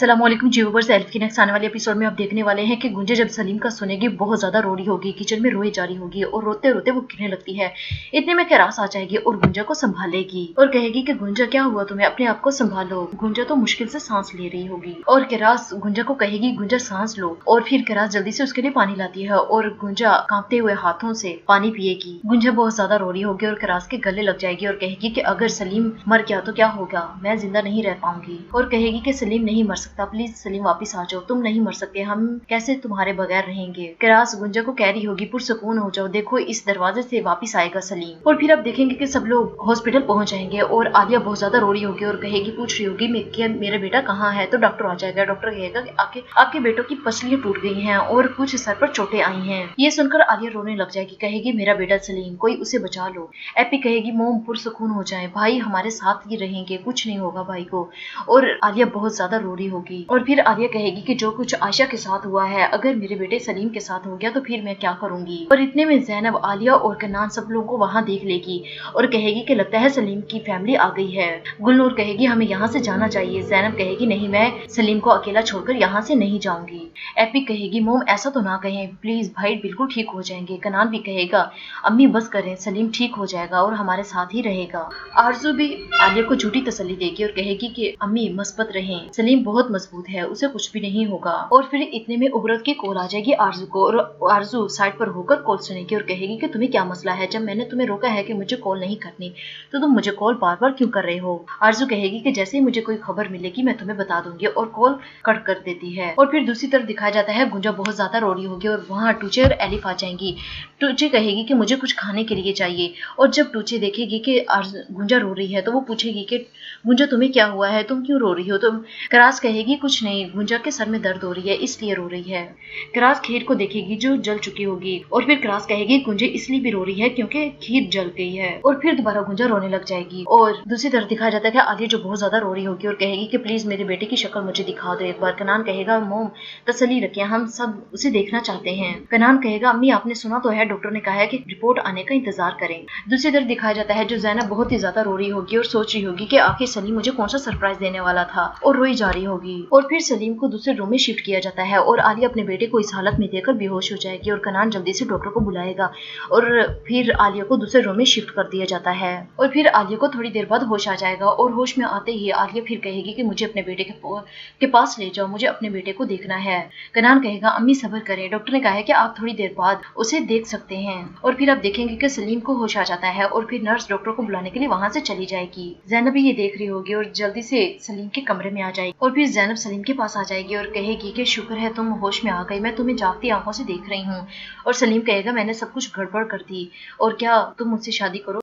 अस्सलामुअलैकुम viewers, elf की next आने वाले एपिसोड में आप देखने वाले हैं कि गुंजा जब सलीम का सुनेगी बहुत ज्यादा रो रही होगी, किचन में रोए जा रही होगी और रोते रोते वो गिरने लगती है। इतने में कैरास आ जाएगी और गुंजा को संभालेगी और कहेगी कि गुंजा क्या हुआ तुम्हें, अपने आप को संभालो। गुंजा तो मुश्किल से सांस ले रही होगी और कैरास गुंजा को कहेगी गुंजा सांस लो, और फिर कैरास जल्दी से उसके लिए पानी लाती है और गुंजा कांपते हुए हाथों से पानी पिएगी। गुंजा बहुत ज्यादा रो रही होगी और कैरास के गले लग जाएगी और कहेगी कि अगर सलीम मर गया तो क्या होगा, मैं जिंदा नहीं रह पाऊंगी। और कहेगी कि सलीम नहीं मर सकता, प्लीज सलीम वापस आ जाओ, तुम नहीं मर सकते, हम कैसे तुम्हारे बगैर रहेंगे। कैरास गुंजा को कह रही होगी पुरसुकून हो जाओ, देखो इस दरवाजे से वापस आएगा सलीम। और फिर आप देखेंगे कि सब लोग हॉस्पिटल पहुंच जाएंगे और आलिया बहुत ज्यादा रो रही होगी और कहेगी, पूछ रही होगी मेरा बेटा कहाँ है। तो डॉक्टर आ जाएगा, डॉक्टर कहेगा कि आपके बेटों की पसलियां टूट गई हैं और कुछ सर पर चोटें आई हैं। ये सुनकर आलिया रोने लग जाएगी, कहेगी मेरा बेटा सलीम, कोई उसे बचा लो। एपी कहेगी मोम पुरसुकून हो जाए, भाई हमारे साथ ही रहेंगे, कुछ नहीं होगा भाई को। और आलिया बहुत ज्यादा रो रही होगी और फिर आलिया कहेगी कि जो कुछ आयशा के साथ हुआ है, अगर मेरे बेटे सलीम के साथ हो गया तो फिर मैं क्या करूंगी। और इतने में ज़ैनब, आलिया और कन्नान सब लोगों को वहां देख लेगी और कहेगी कि लगता है सलीम की फैमिली आ गई है। गुलनूर कहेगी हमें यहाँ से जाना चाहिए। ज़ैनब कहेगी नहीं, मैं सलीम को अकेला छोड़कर यहाँ से नहीं जाऊंगी। एपी कहेगी मोम ऐसा तो ना कहें प्लीज, भाई बिल्कुल ठीक हो जाएंगे। कनान भी कहेगा अम्मी बस करें, सलीम ठीक हो जाएगा और हमारे साथ ही रहेगा। आरजू भी आलिया को झूठी तसल्ली देगी और कहेगी कि अम्मी मस्बत रहें, सलीम बहुत मजबूत है, उसे कुछ भी नहीं होगा। और फिर इतने में उबरत की कॉल आ जाएगी आरजू को और आरजू साइड पर होकर कॉल सुनेगी और कहेगी कि तुम्हें क्या मसला है, जब मैंने तुम्हें रोका है कि मुझे कॉल नहीं करनी तो तुम मुझे कॉल बार बार क्यों कर रहे हो। आरजू कहेगी कि जैसे ही मुझे कोई खबर मिलेगी मैं तुम्हें बता दूंगी और कॉल कट कर देती है। और फिर दूसरी तरफ दिखाया जाता है गुंजा बहुत ज्यादा रो रही होगी और वहाँ टूचे और एलिफ आ जाएंगी। टूचे कहेगी कि मुझे कुछ खाने के लिए चाहिए और जब टूचे देखेगी कि गुंजा रो रही है तो वो पूछेगी कि गुंजा तुम्हें क्या हुआ है, तुम क्यों रो रही हो। तुम क्रास कहेगी कुछ नहीं, गुंजा के सर में दर्द हो रही है इसलिए रो रही है। क्रास खीर को देखेगी जो जल चुकी होगी और फिर क्रास कहेगी गुंजा इसलिए भी रो रही है क्योंकि खीर जल गई है। और फिर दोबारा गुंजा रोने लग जाएगी। और दूसरी तरफ दिखाया जाता है कि आलिया जो बहुत ज्यादा रो रही होगी और कहेगी कि प्लीज मेरे बेटे की शक्ल मुझे दिखा दो एक बार। कनान कहेगा मोम तसल्ली रखिए, हम सब उसे देखना चाहते हैं। कनान कहेगा अम्मी आपने सुना तो है, डॉक्टर ने कहा है कि रिपोर्ट आने का इंतजार करें। दूसरी तरफ दिखाया जाता है जो ज़ैनब बहुत ही ज्यादा रो रही होगी और सोच रही होगी कि आखिर सलीम मुझे कौन सा सरप्राइज देने वाला था और रोई जा रही होगी। और फिर सलीम को दूसरे रूम में शिफ्ट किया जाता है और आलिया अपने बेटे को इस हालत में देखकर बेहोश हो जाएगी और कनान जल्दी से डॉक्टर को बुलाएगा और फिर आलिया को दूसरे रूम में शिफ्ट कर दिया जाता है। और फिर आलिया को थोड़ी देर बाद होश आ जाएगा और होश में आते ही आलिया फिर कहेगी कि मुझे अपने बेटे के पास ले जाओ, मुझे अपने बेटे को देखना है। कनान कहेगा अम्मी सब्र करें, डॉक्टर ने कहा है कि आप थोड़ी देर बाद उसे देख सकते हैं। और फिर आप देखेंगे कि सलीम को होश आ जाता है और फिर नर्स डॉक्टर को बुलाने के लिए वहां से चली जाएगी। ज़ैनब भी ये देख रही होगी और जल्दी से सलीम के कमरे में आ जाएगी और फिर ज़ैनब सलीम के पास आ जाएगी और कहेगी कि शुक्र है तुम होश में आ गई, मैं तुम्हें जागती आंखों से देख रही हूँ। और सलीम कहेगा मैंने सब कुछ गड़बड़ कर दी और क्या तुम मुझसे शादी करो।